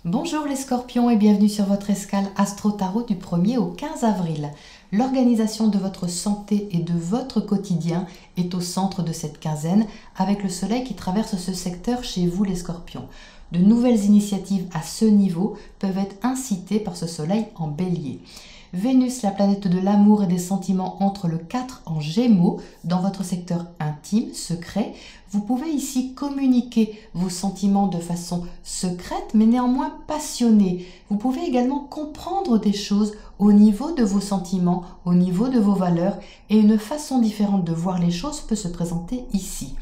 Bonjour les scorpions et bienvenue sur votre escale Astro Tarot du 1er au 15 avril. L'organisation de votre santé et de votre quotidien est au centre de cette quinzaine avec le soleil qui traverse ce secteur chez vous les scorpions. De nouvelles initiatives à ce niveau peuvent être incitées par ce soleil en bélier. Vénus, la planète de l'amour et des sentiments, entre le 4 en Gémeaux dans votre secteur intime, secret. Vous pouvez ici communiquer vos sentiments de façon secrète mais néanmoins passionnée. Vous pouvez également comprendre des choses au niveau de vos sentiments, au niveau de vos valeurs et une façon différente de voir les choses peut se présenter ici.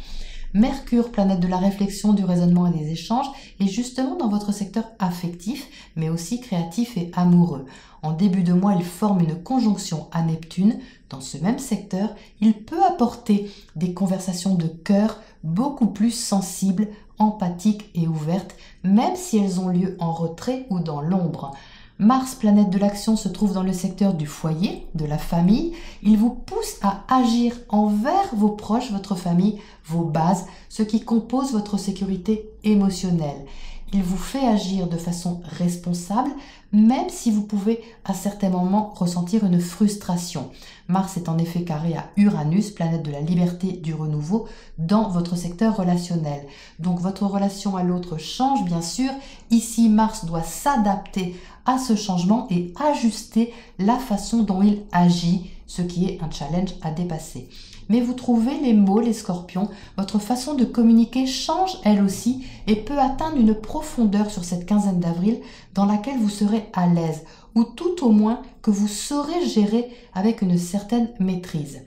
Mercure, planète de la réflexion, du raisonnement et des échanges, est justement dans votre secteur affectif, mais aussi créatif et amoureux. En début de mois, il forme une conjonction à Neptune. Dans ce même secteur, il peut apporter des conversations de cœur beaucoup plus sensibles, empathiques et ouvertes, même si elles ont lieu en retrait ou dans l'ombre. Mars, planète de l'action, se trouve dans le secteur du foyer, de la famille. Il vous pousse à agir envers vos proches, votre famille, vos bases, ce qui compose votre sécurité émotionnelle. Il vous fait agir de façon responsable, même si vous pouvez à certains moments ressentir une frustration. Mars est en effet carré à Uranus, planète de la liberté, du renouveau, dans votre secteur relationnel. Donc votre relation à l'autre change bien sûr. Ici, Mars doit s'adapter à ce changement et ajuster la façon dont il agit, ce qui est un challenge à dépasser. Mais vous trouvez les mots, les scorpions, votre façon de communiquer change elle aussi et peut atteindre une profondeur sur cette quinzaine d'avril dans laquelle vous serez à l'aise ou tout au moins que vous saurez gérer avec une certaine maîtrise.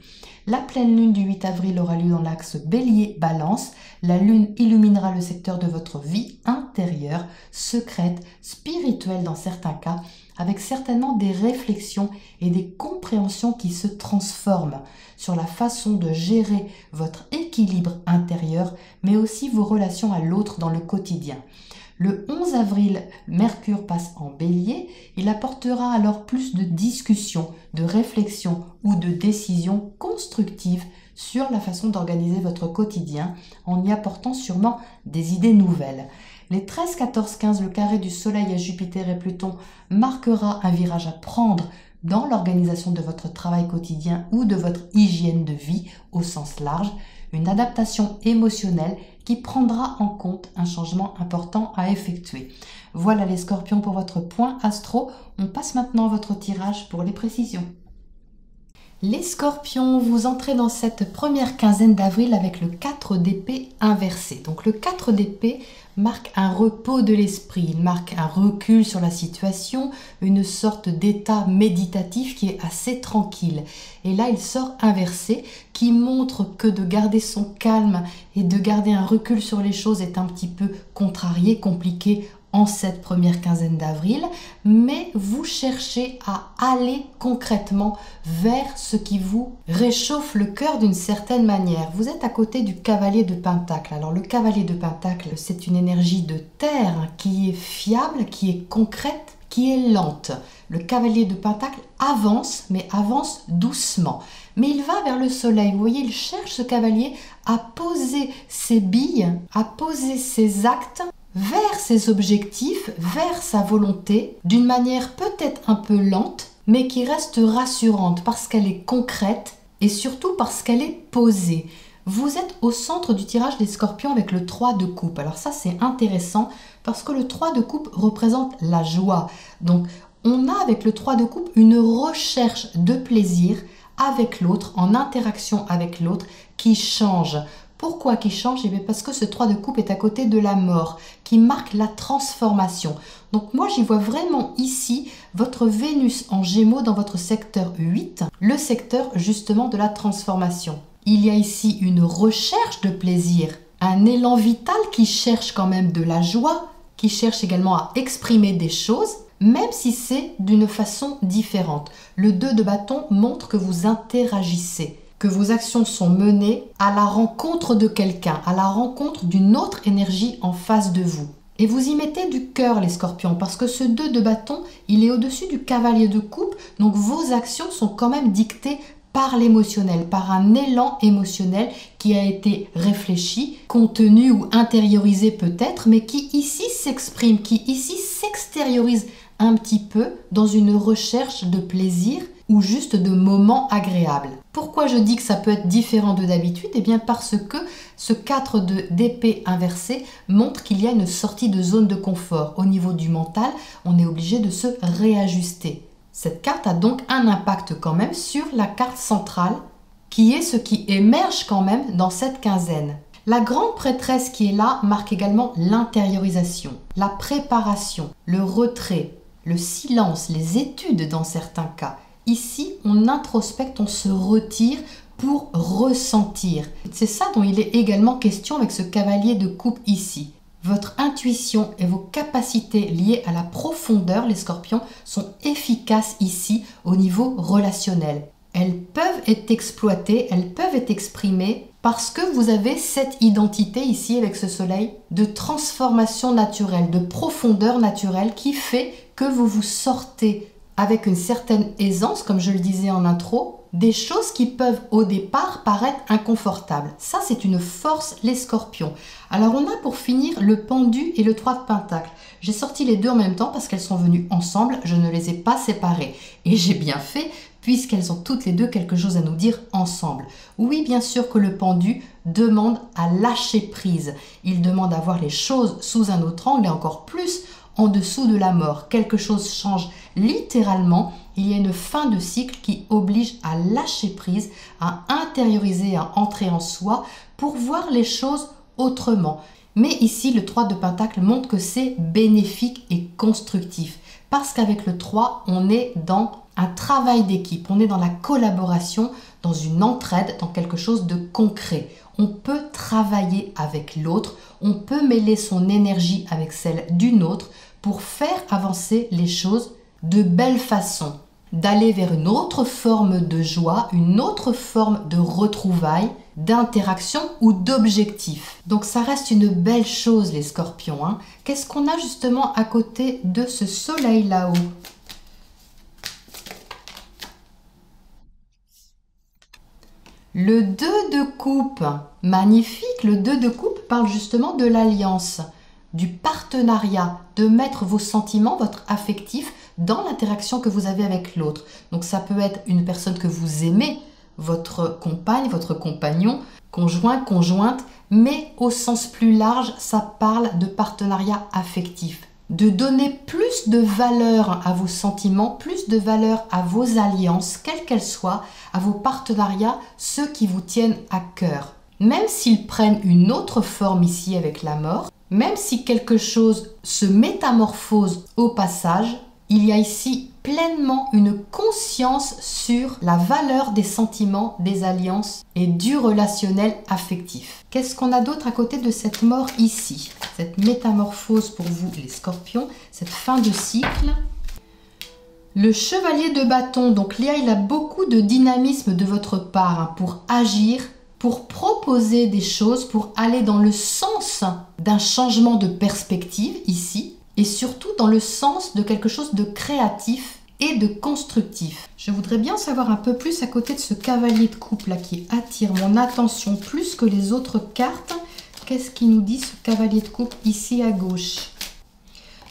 La pleine lune du 8 avril aura lieu dans l'axe Bélier-Balance. La lune illuminera le secteur de votre vie intérieure, secrète, spirituelle dans certains cas, avec certainement des réflexions et des compréhensions qui se transforment sur la façon de gérer votre équilibre intérieur, mais aussi vos relations à l'autre dans le quotidien. Le 11 avril, Mercure passe en Bélier. Il apportera alors plus de discussions, de réflexions ou de décisions constructives sur la façon d'organiser votre quotidien en y apportant sûrement des idées nouvelles. Les 13, 14, 15, le carré du Soleil à Jupiter et Pluton marquera un virage à prendre dans l'organisation de votre travail quotidien ou de votre hygiène de vie au sens large, une adaptation émotionnelle qui prendra en compte un changement important à effectuer. Voilà les scorpions pour votre point astro. On passe maintenant à votre tirage pour les précisions. Les scorpions, vous entrez dans cette première quinzaine d'avril avec le 4 d'épée inversé. Donc le 4 d'épée marque un repos de l'esprit, il marque un recul sur la situation, une sorte d'état méditatif qui est assez tranquille. Et là, il sort inversé, qui montre que de garder son calme et de garder un recul sur les choses est un petit peu contrarié, compliqué en cette première quinzaine d'avril, mais vous cherchez à aller concrètement vers ce qui vous réchauffe le cœur d'une certaine manière. Vous êtes à côté du cavalier de Pentacle. Alors le cavalier de Pentacle, c'est une énergie de terre qui est fiable, qui est concrète, qui est lente. Le cavalier de Pentacle avance, mais avance doucement. Mais il va vers le soleil. Vous voyez, il cherche ce cavalier à poser ses billes, à poser ses actes vers ses objectifs, vers sa volonté, d'une manière peut-être un peu lente, mais qui reste rassurante parce qu'elle est concrète et surtout parce qu'elle est posée. Vous êtes au centre du tirage des scorpions avec le 3 de coupe. Alors ça, c'est intéressant parce que le 3 de coupe représente la joie. Donc, on a avec le 3 de coupe une recherche de plaisir avec l'autre, en interaction avec l'autre, qui change. Pourquoi qui change? Eh bien parce que ce 3 de coupe est à côté de la mort, qui marque la transformation. Donc moi, j'y vois vraiment ici votre Vénus en Gémeaux dans votre secteur 8, le secteur justement de la transformation. Il y a ici une recherche de plaisir, un élan vital qui cherche quand même de la joie, qui cherche également à exprimer des choses, même si c'est d'une façon différente. Le 2 de bâton montre que vous interagissez, que vos actions sont menées à la rencontre de quelqu'un, à la rencontre d'une autre énergie en face de vous. Et vous y mettez du cœur les scorpions, parce que ce 2 de bâton, il est au-dessus du cavalier de coupe, donc vos actions sont quand même dictées par l'émotionnel, par un élan émotionnel qui a été réfléchi, contenu ou intériorisé peut-être, mais qui ici s'exprime s'extériorise un petit peu dans une recherche de plaisir ou juste de moments agréables. Pourquoi je dis que ça peut être différent de d'habitude? Eh bien parce que ce 4 d'épée inversé montre qu'il y a une sortie de zone de confort. Au niveau du mental, on est obligé de se réajuster. Cette carte a donc un impact quand même sur la carte centrale, qui est ce qui émerge quand même dans cette quinzaine. La grande prêtresse qui est là marque également l'intériorisation, la préparation, le retrait, le silence, les études dans certains cas. Ici, on introspecte, on se retire pour ressentir. C'est ça dont il est également question avec ce cavalier de coupe ici. Votre intuition et vos capacités liées à la profondeur, les scorpions, sont efficaces ici au niveau relationnel. Elles peuvent être exploitées, elles peuvent être exprimées parce que vous avez cette identité ici avec ce soleil de transformation naturelle, de profondeur naturelle qui fait que vous vous sortez avec une certaine aisance, comme je le disais en intro, des choses qui peuvent au départ paraître inconfortables. Ça, c'est une force, les scorpions. Alors, on a pour finir le pendu et le 3 de pentacle. J'ai sorti les deux en même temps parce qu'elles sont venues ensemble, je ne les ai pas séparées. Et j'ai bien fait, puisqu'elles ont toutes les deux quelque chose à nous dire ensemble. Oui, bien sûr que le pendu demande à lâcher prise. Il demande à voir les choses sous un autre angle et encore plus en dessous de la mort. Quelque chose change littéralement. Il y a une fin de cycle qui oblige à lâcher prise, à intérioriser, à entrer en soi pour voir les choses autrement. Mais ici, le 3 de pentacle montre que c'est bénéfique et constructif. Parce qu'avec le 3, on est dans un travail d'équipe, on est dans la collaboration, dans une entraide, dans quelque chose de concret. On peut travailler avec l'autre, on peut mêler son énergie avec celle d'une autre pour faire avancer les choses de belle façon, d'aller vers une autre forme de joie, une autre forme de retrouvailles, d'interaction ou d'objectif. Donc ça reste une belle chose les scorpions, hein. Qu'est-ce qu'on a justement à côté de ce soleil là-haut? Le 2 de coupe, magnifique, le 2 de coupe parle justement de l'alliance, du partenariat, de mettre vos sentiments, votre affectif dans l'interaction que vous avez avec l'autre. Donc ça peut être une personne que vous aimez, votre compagne, votre compagnon, conjoint, conjointe, mais au sens plus large, ça parle de partenariat affectif. De donner plus de valeur à vos sentiments, plus de valeur à vos alliances, quelles qu'elles soient, à vos partenariats, ceux qui vous tiennent à cœur. Même s'ils prennent une autre forme ici avec la mort, même si quelque chose se métamorphose au passage, il y a ici pleinement une conscience sur la valeur des sentiments, des alliances et du relationnel affectif. Qu'est-ce qu'on a d'autre à côté de cette mort ici? Cette métamorphose pour vous les scorpions, cette fin de cycle. Le chevalier de bâton, donc Léa, il a beaucoup de dynamisme de votre part hein, pour agir, pour proposer des choses, pour aller dans le sens d'un changement de perspective ici, et surtout dans le sens de quelque chose de créatif et de constructif. Je voudrais bien savoir un peu plus à côté de ce cavalier de coupe là qui attire mon attention plus que les autres cartes. Qu'est-ce qu'il nous dit ce cavalier de coupe ici à gauche?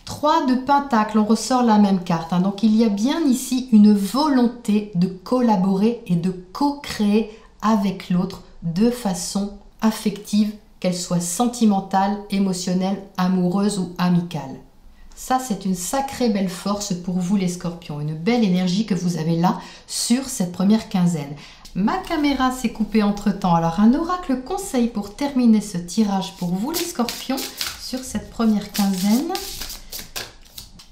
3 de pentacle, on ressort la même carte. Hein. Donc il y a bien ici une volonté de collaborer et de co-créer avec l'autre de façon affective, qu'elle soit sentimentale, émotionnelle, amoureuse ou amicale. Ça, c'est une sacrée belle force pour vous les scorpions, une belle énergie que vous avez là sur cette première quinzaine. Ma caméra s'est coupée entre temps, alors un oracle conseil pour terminer ce tirage pour vous les scorpions sur cette première quinzaine.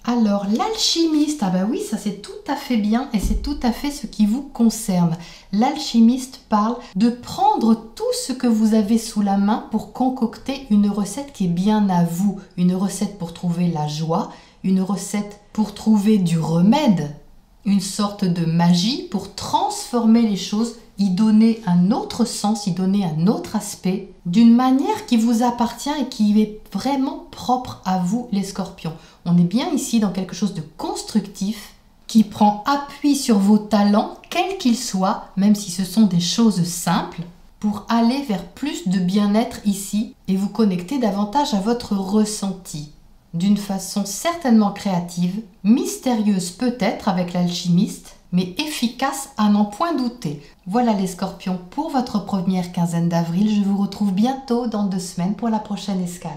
Alors, l'alchimiste, ah bah oui, ça c'est tout à fait bien et c'est tout à fait ce qui vous concerne. L'alchimiste parle de prendre tout ce que vous avez sous la main pour concocter une recette qui est bien à vous. Une recette pour trouver la joie, une recette pour trouver du remède, une sorte de magie pour transformer les choses, y donner un autre sens, y donner un autre aspect, d'une manière qui vous appartient et qui est vraiment propre à vous les scorpions. On est bien ici dans quelque chose de constructif qui prend appui sur vos talents, quels qu'ils soient, même si ce sont des choses simples, pour aller vers plus de bien-être ici et vous connecter davantage à votre ressenti. d'une façon certainement créative, mystérieuse peut-être avec l'alchimiste, mais efficace à n'en point douter. Voilà les Scorpions pour votre première quinzaine d'avril. Je vous retrouve bientôt dans 2 semaines pour la prochaine escale.